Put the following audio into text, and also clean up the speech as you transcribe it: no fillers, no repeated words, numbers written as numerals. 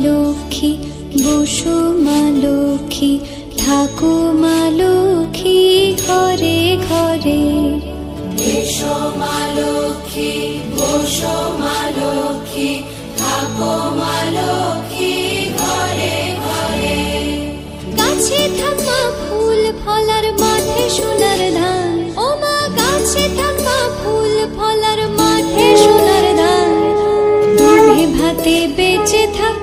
লক্ষ্মী, বসো মা লক্ষ্মী, থাকো মা লক্ষ্মী ঘরে ঘরে। এসো মা লক্ষ্মী, বসো মা লক্ষ্মী, থাকো মা লক্ষ্মী ঘরে ঘরে। গাছে থাকা ফুল ফলার মাঠে সোনার ধান, ও মা গাছে থাকা ফুল ফলার মাঠে সোনার ধান। দুধে ভাতে বেঁচে থাক